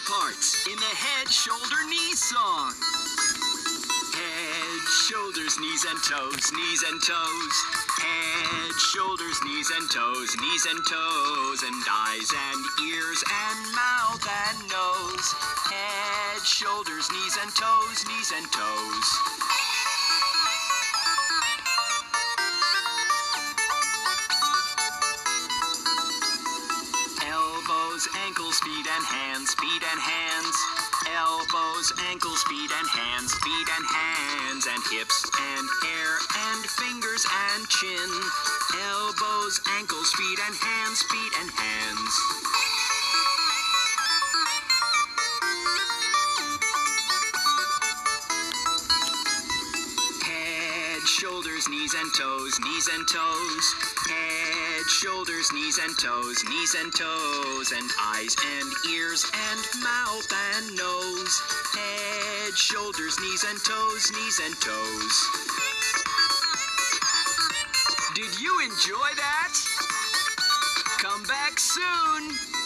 parts in the head, shoulder, knee song. Head, shoulders, knees and toes, knees and toes. Head, shoulders, knees and toes, knees and toes. And eyes and ears and mouth and nose. Head, shoulders, knees and toes, knees and toes. Elbows, ankles, feet and hands, feet and hands. Elbows, ankles, feet and hands, feet and hands. And hips and hair and fingers and chin. Elbows, ankles, feet and hands, feet and hands. Head, shoulders, knees and toes, knees and toes. Head, shoulders, knees and toes, knees and toes. And eyes and ears and mouth and nose. Head, shoulders, knees and toes, knees and toes. Did you enjoy that? Come back soon!